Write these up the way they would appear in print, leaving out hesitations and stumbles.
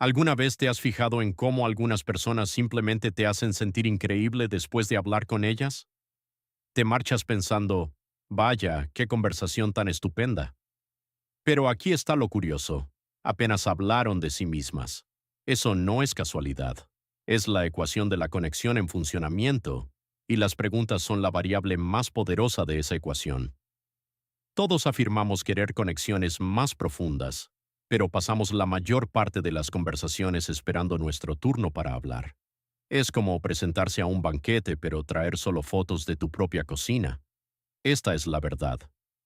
¿Alguna vez te has fijado en cómo algunas personas simplemente te hacen sentir increíble después de hablar con ellas? Te marchas pensando, vaya, qué conversación tan estupenda. Pero aquí está lo curioso. Apenas hablaron de sí mismas. Eso no es casualidad. Es la ecuación de la conexión en funcionamiento, y las preguntas son la variable más poderosa de esa ecuación. Todos afirmamos querer conexiones más profundas, pero pasamos la mayor parte de las conversaciones esperando nuestro turno para hablar. Es como presentarse a un banquete pero traer solo fotos de tu propia cocina. Esta es la verdad.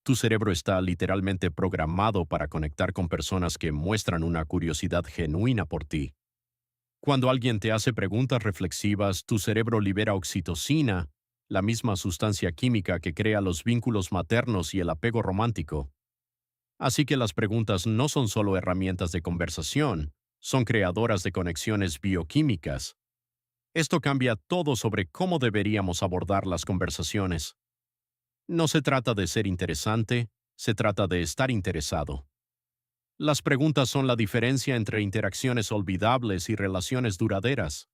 Tu cerebro está literalmente programado para conectar con personas que muestran una curiosidad genuina por ti. Cuando alguien te hace preguntas reflexivas, tu cerebro libera oxitocina, la misma sustancia química que crea los vínculos maternos y el apego romántico. Así que las preguntas no son solo herramientas de conversación, son creadoras de conexiones bioquímicas. Esto cambia todo sobre cómo deberíamos abordar las conversaciones. No se trata de ser interesante, se trata de estar interesado. Las preguntas son la diferencia entre interacciones olvidables y relaciones duraderas.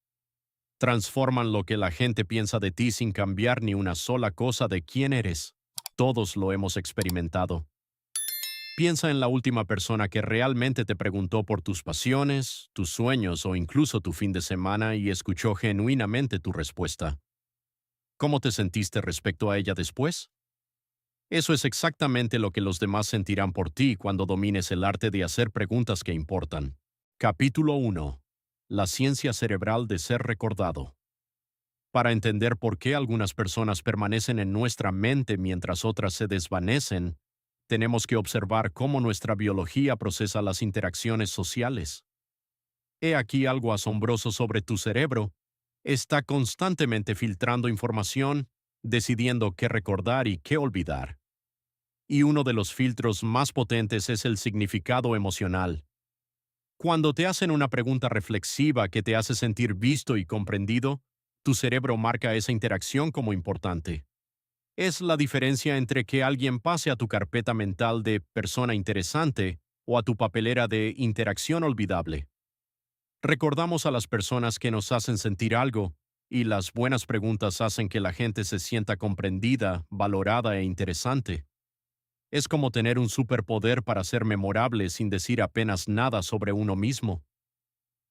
Transforman lo que la gente piensa de ti sin cambiar ni una sola cosa de quién eres. Todos lo hemos experimentado. Piensa en la última persona que realmente te preguntó por tus pasiones, tus sueños o incluso tu fin de semana y escuchó genuinamente tu respuesta. ¿Cómo te sentiste respecto a ella después? Eso es exactamente lo que los demás sentirán por ti cuando domines el arte de hacer preguntas que importan. Capítulo 1. La ciencia cerebral de ser recordado. Para entender por qué algunas personas permanecen en nuestra mente mientras otras se desvanecen, tenemos que observar cómo nuestra biología procesa las interacciones sociales. He aquí algo asombroso sobre tu cerebro. Está constantemente filtrando información, decidiendo qué recordar y qué olvidar. Y uno de los filtros más potentes es el significado emocional. Cuando te hacen una pregunta reflexiva que te hace sentir visto y comprendido, tu cerebro marca esa interacción como importante. Es la diferencia entre que alguien pase a tu carpeta mental de persona interesante o a tu papelera de interacción olvidable. Recordamos a las personas que nos hacen sentir algo, y las buenas preguntas hacen que la gente se sienta comprendida, valorada e interesante. Es como tener un superpoder para ser memorable sin decir apenas nada sobre uno mismo.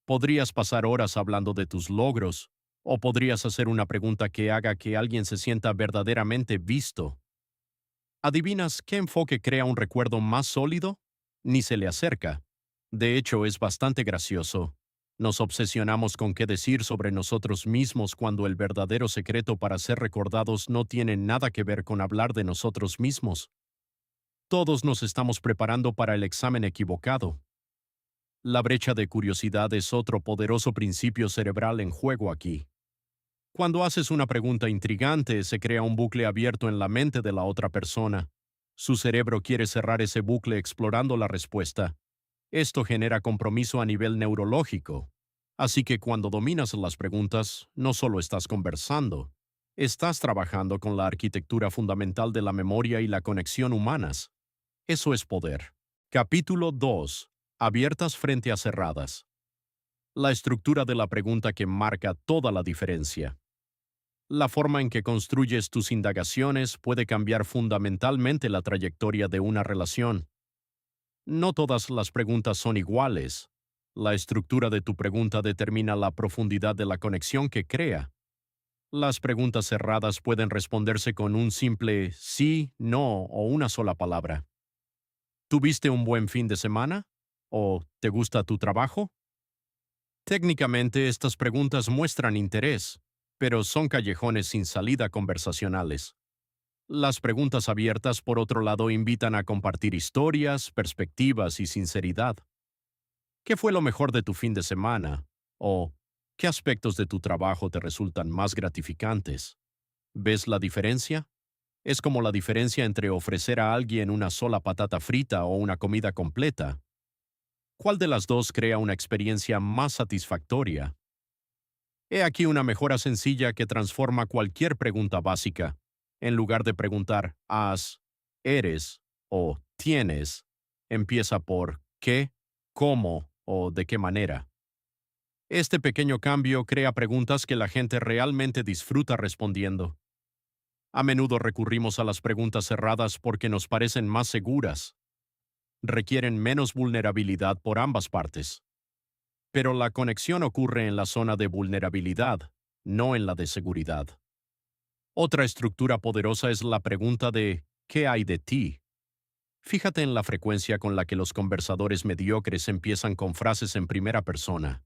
Podrías pasar horas hablando de tus logros, o podrías hacer una pregunta que haga que alguien se sienta verdaderamente visto. ¿Adivinas qué enfoque crea un recuerdo más sólido? Ni se le acerca. De hecho, es bastante gracioso. Nos obsesionamos con qué decir sobre nosotros mismos cuando el verdadero secreto para ser recordados no tiene nada que ver con hablar de nosotros mismos. Todos nos estamos preparando para el examen equivocado. La brecha de curiosidad es otro poderoso principio cerebral en juego aquí. Cuando haces una pregunta intrigante, se crea un bucle abierto en la mente de la otra persona. Su cerebro quiere cerrar ese bucle explorando la respuesta. Esto genera compromiso a nivel neurológico. Así que cuando dominas las preguntas, no solo estás conversando, estás trabajando con la arquitectura fundamental de la memoria y la conexión humanas. Eso es poder. Capítulo 2. Abiertas frente a cerradas. La estructura de la pregunta que marca toda la diferencia. La forma en que construyes tus indagaciones puede cambiar fundamentalmente la trayectoria de una relación. No todas las preguntas son iguales. La estructura de tu pregunta determina la profundidad de la conexión que crea. Las preguntas cerradas pueden responderse con un simple sí, no o una sola palabra. ¿Tuviste un buen fin de semana? ¿O te gusta tu trabajo? Técnicamente estas preguntas muestran interés, pero son callejones sin salida conversacionales. Las preguntas abiertas, por otro lado, invitan a compartir historias, perspectivas y sinceridad. ¿Qué fue lo mejor de tu fin de semana? ¿O qué aspectos de tu trabajo te resultan más gratificantes? ¿Ves la diferencia? Es como la diferencia entre ofrecer a alguien una sola patata frita o una comida completa. ¿Cuál de las dos crea una experiencia más satisfactoria? He aquí una mejora sencilla que transforma cualquier pregunta básica. En lugar de preguntar has, eres o tienes, empieza por qué, cómo o de qué manera. Este pequeño cambio crea preguntas que la gente realmente disfruta respondiendo. A menudo recurrimos a las preguntas cerradas porque nos parecen más seguras. Requieren menos vulnerabilidad por ambas partes. Pero la conexión ocurre en la zona de vulnerabilidad, no en la de seguridad. Otra estructura poderosa es la pregunta de ¿qué hay de ti? Fíjate en la frecuencia con la que los conversadores mediocres empiezan con frases en primera persona.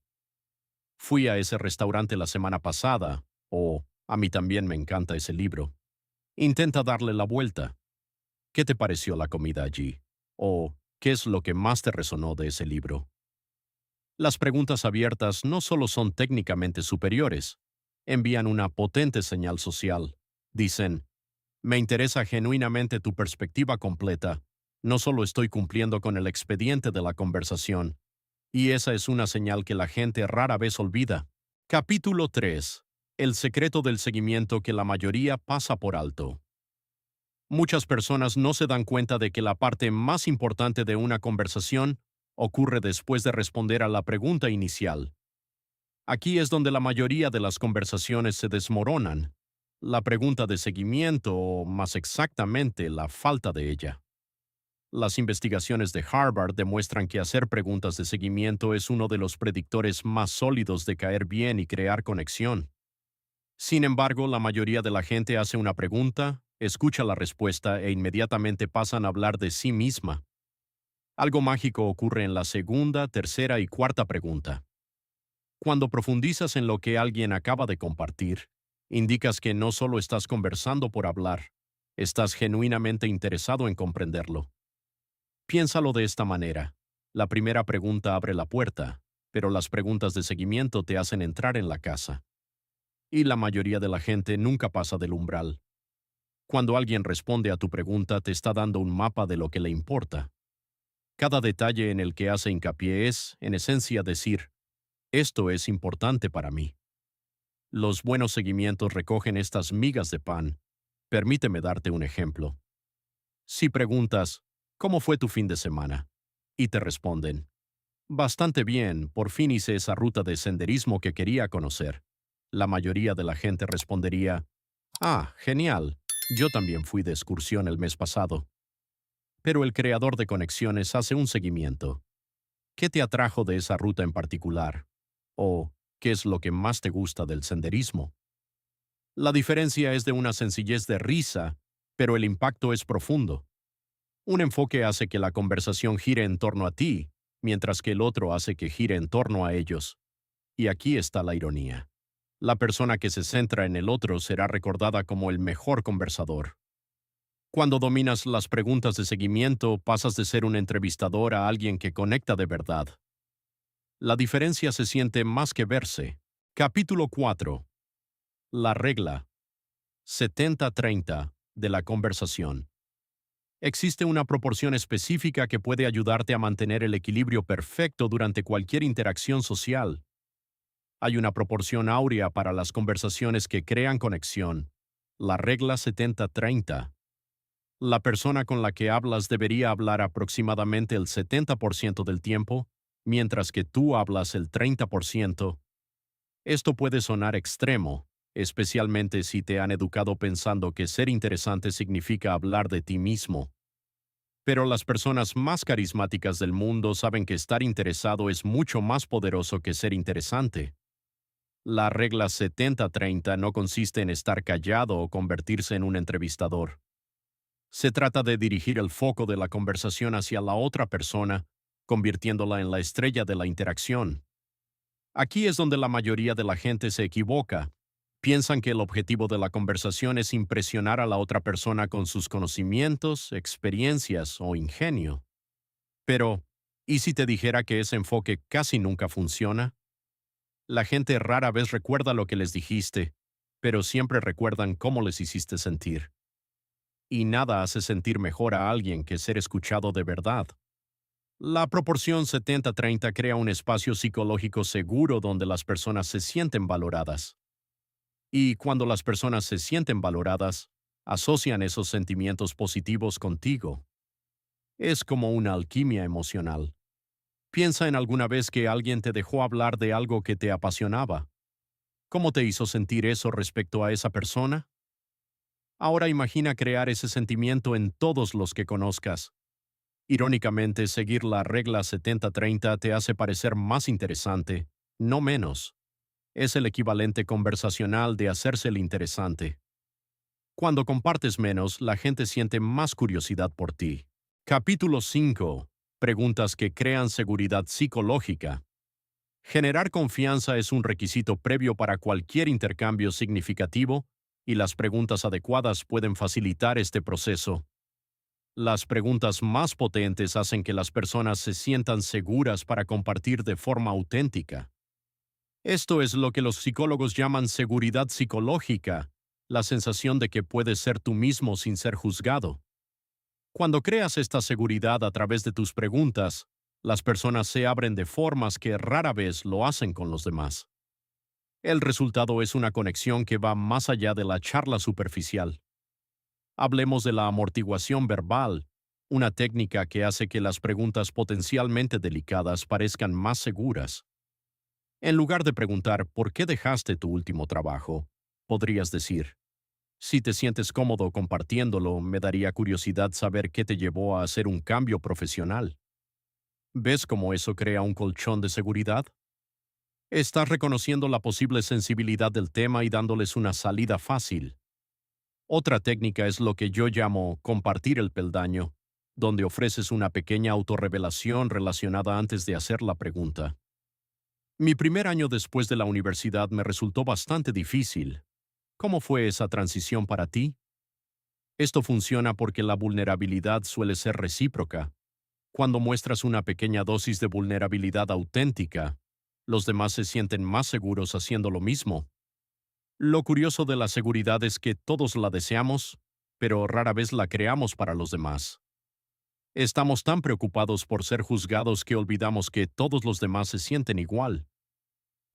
Fui a ese restaurante la semana pasada, o a mí también me encanta ese libro. Intenta darle la vuelta. ¿Qué te pareció la comida allí? ¿O qué es lo que más te resonó de ese libro? Las preguntas abiertas no solo son técnicamente superiores, envían una potente señal social. Dicen, me interesa genuinamente tu perspectiva completa, no solo estoy cumpliendo con el expediente de la conversación. Y esa es una señal que la gente rara vez olvida. Capítulo 3. El secreto del seguimiento que la mayoría pasa por alto. Muchas personas no se dan cuenta de que la parte más importante de una conversación ocurre después de responder a la pregunta inicial. Aquí es donde la mayoría de las conversaciones se desmoronan. La pregunta de seguimiento, o más exactamente, la falta de ella. Las investigaciones de Harvard demuestran que hacer preguntas de seguimiento es uno de los predictores más sólidos de caer bien y crear conexión. Sin embargo, la mayoría de la gente hace una pregunta, escucha la respuesta e inmediatamente pasan a hablar de sí misma. Algo mágico ocurre en la segunda, tercera y cuarta pregunta. Cuando profundizas en lo que alguien acaba de compartir, indicas que no solo estás conversando por hablar, estás genuinamente interesado en comprenderlo. Piénsalo de esta manera. La primera pregunta abre la puerta, pero las preguntas de seguimiento te hacen entrar en la casa. Y la mayoría de la gente nunca pasa del umbral. Cuando alguien responde a tu pregunta, te está dando un mapa de lo que le importa. Cada detalle en el que hace hincapié es, en esencia, decir, esto es importante para mí. Los buenos seguimientos recogen estas migas de pan. Permíteme darte un ejemplo. Si preguntas, ¿cómo fue tu fin de semana? Y te responden, bastante bien, por fin hice esa ruta de senderismo que quería conocer. La mayoría de la gente respondería, ah, genial, yo también fui de excursión el mes pasado. Pero el creador de conexiones hace un seguimiento. ¿Qué te atrajo de esa ruta en particular? ¿O qué es lo que más te gusta del senderismo? La diferencia es de una sencillez de risa, pero el impacto es profundo. Un enfoque hace que la conversación gire en torno a ti, mientras que el otro hace que gire en torno a ellos. Y aquí está la ironía. La persona que se centra en el otro será recordada como el mejor conversador. Cuando dominas las preguntas de seguimiento, pasas de ser un entrevistador a alguien que conecta de verdad. La diferencia se siente más que verse. Capítulo 4. La regla 70-30 de la conversación. Existe una proporción específica que puede ayudarte a mantener el equilibrio perfecto durante cualquier interacción social. Hay una proporción áurea para las conversaciones que crean conexión. La regla 70-30. La persona con la que hablas debería hablar aproximadamente el 70% del tiempo, mientras que tú hablas el 30%. Esto puede sonar extremo, especialmente si te han educado pensando que ser interesante significa hablar de ti mismo. Pero las personas más carismáticas del mundo saben que estar interesado es mucho más poderoso que ser interesante. La regla 70-30 no consiste en estar callado o convertirse en un entrevistador. Se trata de dirigir el foco de la conversación hacia la otra persona, convirtiéndola en la estrella de la interacción. Aquí es donde la mayoría de la gente se equivoca. Piensan que el objetivo de la conversación es impresionar a la otra persona con sus conocimientos, experiencias o ingenio. Pero, ¿y si te dijera que ese enfoque casi nunca funciona? La gente rara vez recuerda lo que les dijiste, pero siempre recuerdan cómo les hiciste sentir. Y nada hace sentir mejor a alguien que ser escuchado de verdad. La proporción 70-30 crea un espacio psicológico seguro donde las personas se sienten valoradas. Y cuando las personas se sienten valoradas, asocian esos sentimientos positivos contigo. Es como una alquimia emocional. Piensa en alguna vez que alguien te dejó hablar de algo que te apasionaba. ¿Cómo te hizo sentir eso respecto a esa persona? Ahora imagina crear ese sentimiento en todos los que conozcas. Irónicamente, seguir la regla 70-30 te hace parecer más interesante, no menos. Es el equivalente conversacional de hacerse el interesante. Cuando compartes menos, la gente siente más curiosidad por ti. Capítulo 5. Preguntas que crean seguridad psicológica. Generar confianza es un requisito previo para cualquier intercambio significativo, y las preguntas adecuadas pueden facilitar este proceso. Las preguntas más potentes hacen que las personas se sientan seguras para compartir de forma auténtica. Esto es lo que los psicólogos llaman seguridad psicológica, la sensación de que puedes ser tú mismo sin ser juzgado. Cuando creas esta seguridad a través de tus preguntas, las personas se abren de formas que rara vez lo hacen con los demás. El resultado es una conexión que va más allá de la charla superficial. Hablemos de la amortiguación verbal, una técnica que hace que las preguntas potencialmente delicadas parezcan más seguras. En lugar de preguntar ¿por qué dejaste tu último trabajo?, podrías decir, si te sientes cómodo compartiéndolo, me daría curiosidad saber qué te llevó a hacer un cambio profesional. ¿Ves cómo eso crea un colchón de seguridad? Estás reconociendo la posible sensibilidad del tema y dándoles una salida fácil. Otra técnica es lo que yo llamo compartir el peldaño, donde ofreces una pequeña autorrevelación relacionada antes de hacer la pregunta. Mi primer año después de la universidad me resultó bastante difícil. ¿Cómo fue esa transición para ti? Esto funciona porque la vulnerabilidad suele ser recíproca. Cuando muestras una pequeña dosis de vulnerabilidad auténtica, los demás se sienten más seguros haciendo lo mismo. Lo curioso de la seguridad es que todos la deseamos, pero rara vez la creamos para los demás. Estamos tan preocupados por ser juzgados que olvidamos que todos los demás se sienten igual.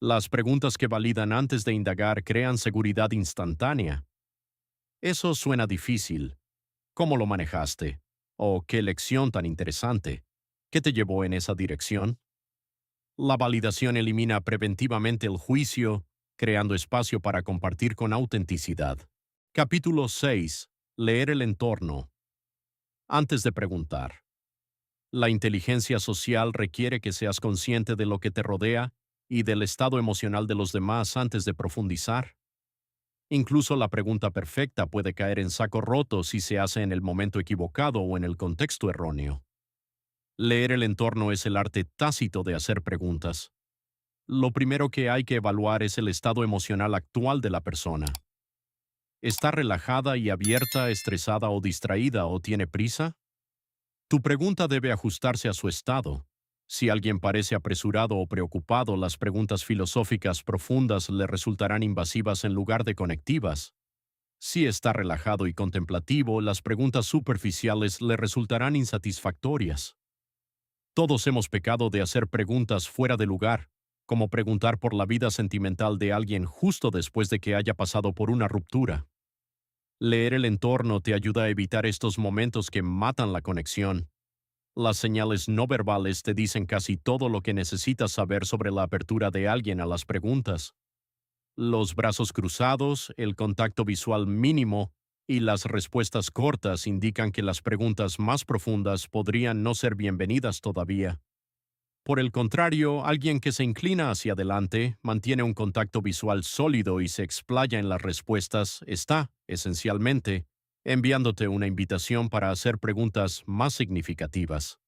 Las preguntas que validan antes de indagar crean seguridad instantánea. Eso suena difícil. ¿Cómo lo manejaste? ¿O qué lección tan interesante? ¿Qué te llevó en esa dirección? La validación elimina preventivamente el juicio, creando espacio para compartir con autenticidad. Capítulo 6. Leer el entorno. Antes de preguntar. La inteligencia social requiere que seas consciente de lo que te rodea y del estado emocional de los demás antes de profundizar. Incluso la pregunta perfecta puede caer en saco roto si se hace en el momento equivocado o en el contexto erróneo. Leer el entorno es el arte tácito de hacer preguntas. Lo primero que hay que evaluar es el estado emocional actual de la persona. ¿Está relajada y abierta, estresada o distraída o tiene prisa? Tu pregunta debe ajustarse a su estado. Si alguien parece apresurado o preocupado, las preguntas filosóficas profundas le resultarán invasivas en lugar de conectivas. Si está relajado y contemplativo, las preguntas superficiales le resultarán insatisfactorias. Todos hemos pecado de hacer preguntas fuera de lugar, como preguntar por la vida sentimental de alguien justo después de que haya pasado por una ruptura. Leer el entorno te ayuda a evitar estos momentos que matan la conexión. Las señales no verbales te dicen casi todo lo que necesitas saber sobre la apertura de alguien a las preguntas. Los brazos cruzados, el contacto visual mínimo y las respuestas cortas indican que las preguntas más profundas podrían no ser bienvenidas todavía. Por el contrario, alguien que se inclina hacia adelante, mantiene un contacto visual sólido y se explaya en las respuestas, está, esencialmente, enviándote una invitación para hacer preguntas más significativas.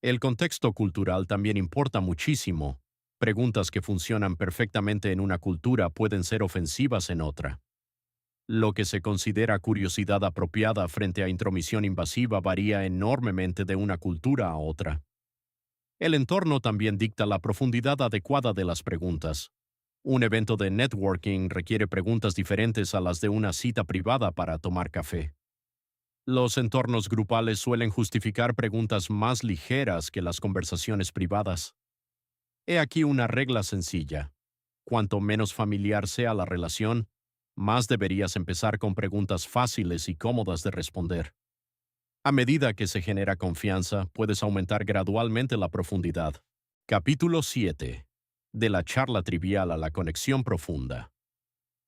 El contexto cultural también importa muchísimo. Preguntas que funcionan perfectamente en una cultura pueden ser ofensivas en otra. Lo que se considera curiosidad apropiada frente a intromisión invasiva varía enormemente de una cultura a otra. El entorno también dicta la profundidad adecuada de las preguntas. Un evento de networking requiere preguntas diferentes a las de una cita privada para tomar café. Los entornos grupales suelen justificar preguntas más ligeras que las conversaciones privadas. He aquí una regla sencilla. Cuanto menos familiar sea la relación, más deberías empezar con preguntas fáciles y cómodas de responder. A medida que se genera confianza, puedes aumentar gradualmente la profundidad. Capítulo 7. De la charla trivial a la conexión profunda.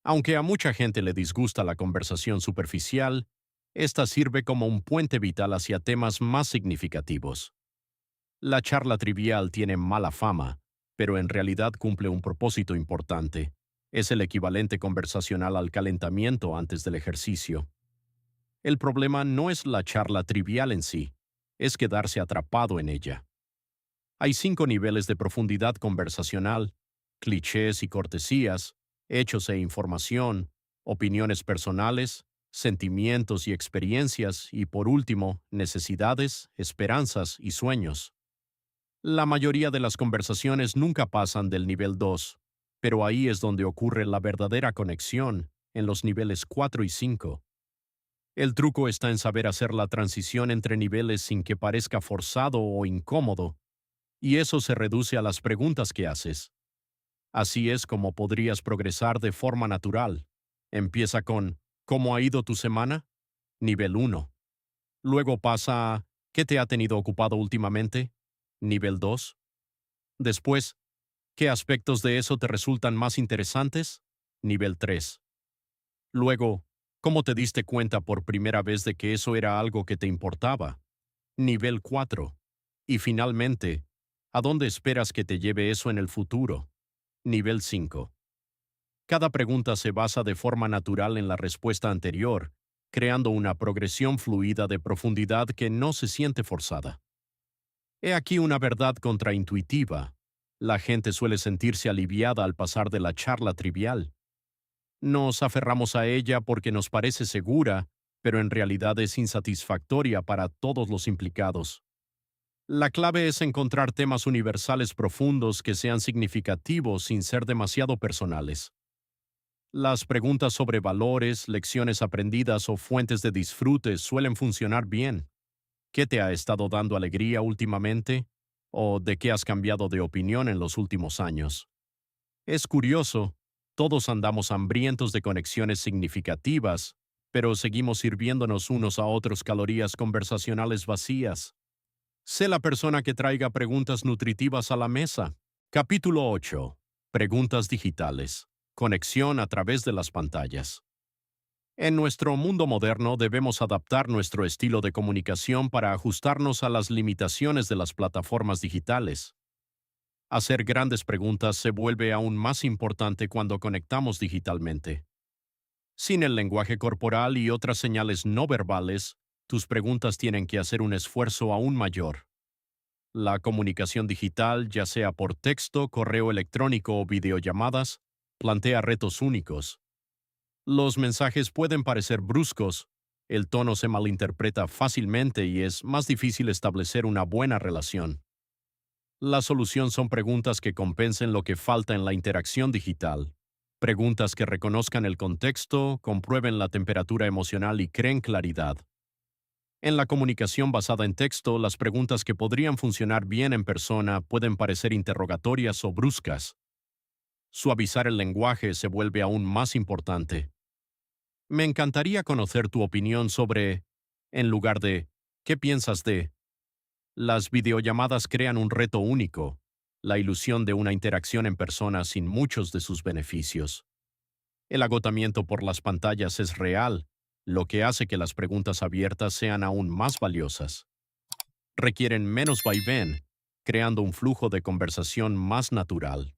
Aunque a mucha gente le disgusta la conversación superficial, esta sirve como un puente vital hacia temas más significativos. La charla trivial tiene mala fama, pero en realidad cumple un propósito importante. Es el equivalente conversacional al calentamiento antes del ejercicio. El problema no es la charla trivial en sí, es quedarse atrapado en ella. Hay 5 niveles de profundidad conversacional: clichés y cortesías, hechos e información, opiniones personales, sentimientos y experiencias, y por último, necesidades, esperanzas y sueños. La mayoría de las conversaciones nunca pasan del nivel 2, pero ahí es donde ocurre la verdadera conexión, en los niveles 4 y 5. El truco está en saber hacer la transición entre niveles sin que parezca forzado o incómodo, y eso se reduce a las preguntas que haces. Así es como podrías progresar de forma natural. Empieza con ¿cómo ha ido tu semana? Nivel 1. Luego pasa a ¿qué te ha tenido ocupado últimamente? Nivel 2. Después, ¿qué aspectos de eso te resultan más interesantes? Nivel 3. Luego, ¿cómo te diste cuenta por primera vez de que eso era algo que te importaba? Nivel 4. Y finalmente, ¿a dónde esperas que te lleve eso en el futuro? Nivel 5. Cada pregunta se basa de forma natural en la respuesta anterior, creando una progresión fluida de profundidad que no se siente forzada. He aquí una verdad contraintuitiva. La gente suele sentirse aliviada al pasar de la charla trivial. Nos aferramos a ella porque nos parece segura, pero en realidad es insatisfactoria para todos los implicados. La clave es encontrar temas universales profundos que sean significativos sin ser demasiado personales. Las preguntas sobre valores, lecciones aprendidas o fuentes de disfrute suelen funcionar bien. ¿Qué te ha estado dando alegría últimamente? ¿O de qué has cambiado de opinión en los últimos años? Es curioso, todos andamos hambrientos de conexiones significativas, pero seguimos sirviéndonos unos a otros calorías conversacionales vacías. Sé la persona que traiga preguntas nutritivas a la mesa. Capítulo 8. Preguntas digitales. Conexión a través de las pantallas. En nuestro mundo moderno debemos adaptar nuestro estilo de comunicación para ajustarnos a las limitaciones de las plataformas digitales. Hacer grandes preguntas se vuelve aún más importante cuando conectamos digitalmente. Sin el lenguaje corporal y otras señales no verbales, tus preguntas tienen que hacer un esfuerzo aún mayor. La comunicación digital, ya sea por texto, correo electrónico o videollamadas, plantea retos únicos. Los mensajes pueden parecer bruscos, el tono se malinterpreta fácilmente y es más difícil establecer una buena relación. La solución son preguntas que compensen lo que falta en la interacción digital. Preguntas que reconozcan el contexto, comprueben la temperatura emocional y creen claridad. En la comunicación basada en texto, las preguntas que podrían funcionar bien en persona pueden parecer interrogatorias o bruscas. Suavizar el lenguaje se vuelve aún más importante. Me encantaría conocer tu opinión sobre, en lugar de, ¿qué piensas de? Las videollamadas crean un reto único, la ilusión de una interacción en persona sin muchos de sus beneficios. El agotamiento por las pantallas es real, lo que hace que las preguntas abiertas sean aún más valiosas. Requieren menos vaivén, creando un flujo de conversación más natural.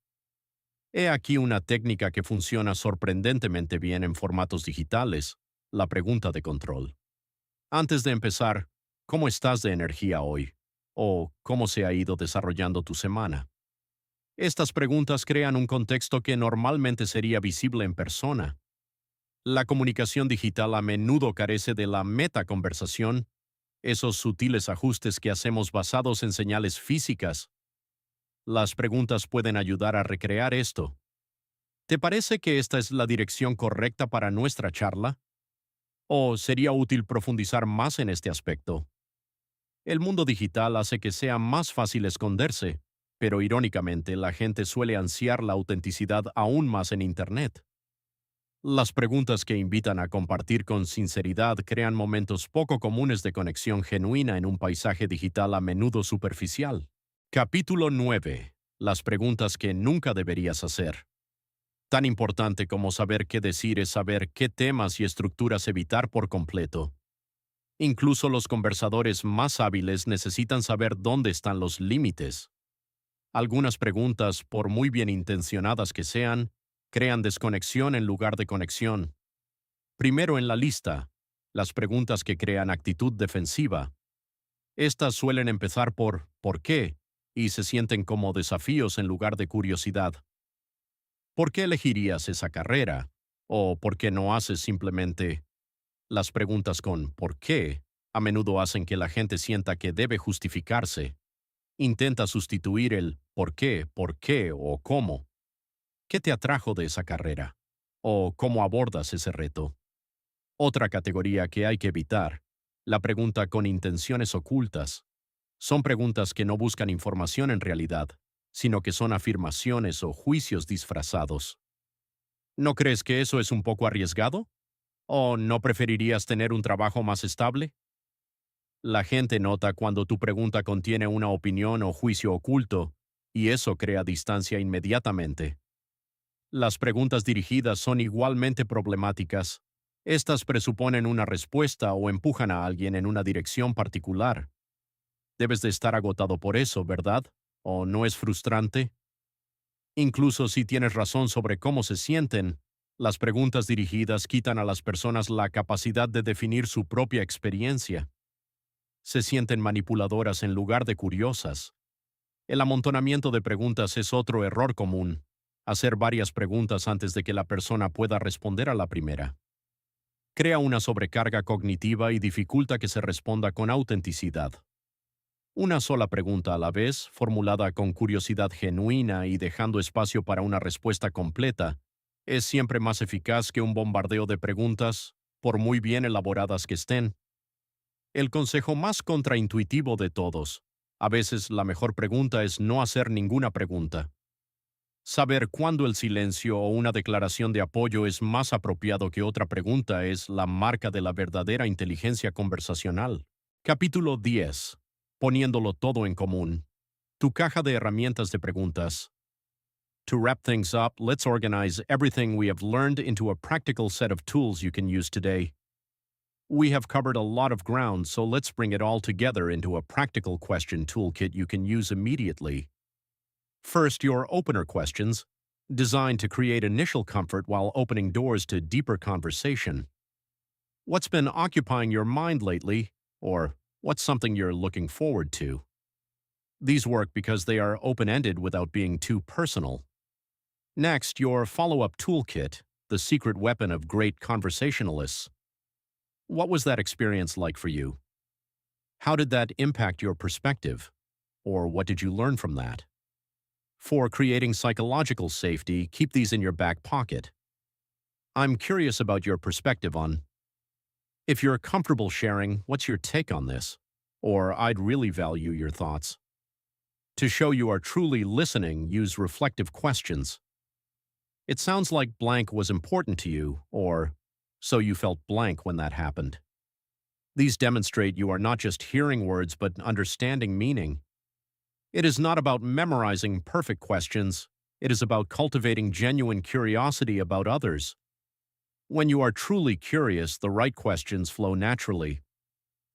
He aquí una técnica que funciona sorprendentemente bien en formatos digitales: la pregunta de control. Antes de empezar, ¿cómo estás de energía hoy? ¿O cómo se ha ido desarrollando tu semana? Estas preguntas crean un contexto que normalmente sería visible en persona. La comunicación digital a menudo carece de la metaconversación, esos sutiles ajustes que hacemos basados en señales físicas. Las preguntas pueden ayudar a recrear esto. ¿Te parece que esta es la dirección correcta para nuestra charla? ¿O sería útil profundizar más en este aspecto? El mundo digital hace que sea más fácil esconderse, pero irónicamente la gente suele ansiar la autenticidad aún más en Internet. Las preguntas que invitan a compartir con sinceridad crean momentos poco comunes de conexión genuina en un paisaje digital a menudo superficial. Capítulo 9. Las preguntas que nunca deberías hacer. Tan importante como saber qué decir es saber qué temas y estructuras evitar por completo. Incluso los conversadores más hábiles necesitan saber dónde están los límites. Algunas preguntas, por muy bien intencionadas que sean, crean desconexión en lugar de conexión. Primero en la lista, las preguntas que crean actitud defensiva. Estas suelen empezar por ¿por qué? Y se sienten como desafíos en lugar de curiosidad. ¿Por qué elegirías esa carrera? ¿O por qué no haces simplemente? Las preguntas con ¿por qué? A menudo hacen que la gente sienta que debe justificarse. Intenta sustituir el por qué o cómo. ¿Qué te atrajo de esa carrera? ¿O cómo abordas ese reto? Otra categoría que hay que evitar, la pregunta con intenciones ocultas. Son preguntas que no buscan información en realidad, sino que son afirmaciones o juicios disfrazados. ¿No crees que eso es un poco arriesgado? ¿O no preferirías tener un trabajo más estable? La gente nota cuando tu pregunta contiene una opinión o juicio oculto, y eso crea distancia inmediatamente. Las preguntas dirigidas son igualmente problemáticas. Estas presuponen una respuesta o empujan a alguien en una dirección particular. Debes de estar agotado por eso, ¿verdad? ¿O no es frustrante? Incluso si tienes razón sobre cómo se sienten, las preguntas dirigidas quitan a las personas la capacidad de definir su propia experiencia. Se sienten manipuladoras en lugar de curiosas. El amontonamiento de preguntas es otro error común. Hacer varias preguntas antes de que la persona pueda responder a la primera. Crea una sobrecarga cognitiva y dificulta que se responda con autenticidad. Una sola pregunta a la vez, formulada con curiosidad genuina y dejando espacio para una respuesta completa, es siempre más eficaz que un bombardeo de preguntas, por muy bien elaboradas que estén. El consejo más contraintuitivo de todos. A veces la mejor pregunta es no hacer ninguna pregunta. Saber cuándo el silencio o una declaración de apoyo es más apropiado que otra pregunta es la marca de la verdadera inteligencia conversacional. Capítulo 10. Poniéndolo todo en común. Tu caja de herramientas de preguntas. To wrap things up, let's organize everything we have learned into a practical set of tools you can use today. We have covered a lot of ground, so let's bring it all together into a practical question toolkit you can use immediately. First, your opener questions, designed to create initial comfort while opening doors to deeper conversation. What's been occupying your mind lately, or what's something you're looking forward to? These work because they are open-ended without being too personal. Next, your follow-up toolkit, the secret weapon of great conversationalists. What was that experience like for you? How did that impact your perspective? Or what did you learn from that? For creating psychological safety, keep these in your back pocket. I'm curious about your perspective on. If you're comfortable sharing, what's your take on this? Or I'd really value your thoughts. To show you are truly listening, use reflective questions. It sounds like blank was important to you, or so you felt blank when that happened. These demonstrate you are not just hearing words but understanding meaning. It is not about memorizing perfect questions. It is about cultivating genuine curiosity about others. When you are truly curious, the right questions flow naturally.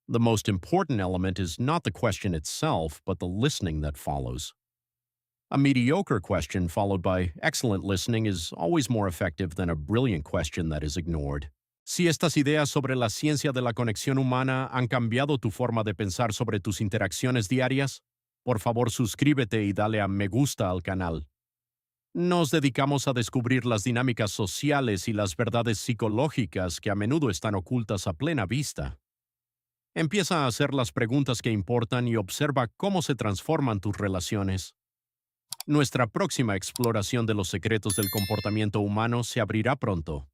The most important element is not the question itself, but the listening that follows. A mediocre question followed by excellent listening is always more effective than a brilliant question that is ignored. Si estas ideas sobre la ciencia de la conexión humana han cambiado tu forma de pensar sobre tus interacciones diarias, por favor suscríbete y dale a me gusta al canal. Nos dedicamos a descubrir las dinámicas sociales y las verdades psicológicas que a menudo están ocultas a plena vista. Empieza a hacer las preguntas que importan y observa cómo se transforman tus relaciones. Nuestra próxima exploración de los secretos del comportamiento humano se abrirá pronto.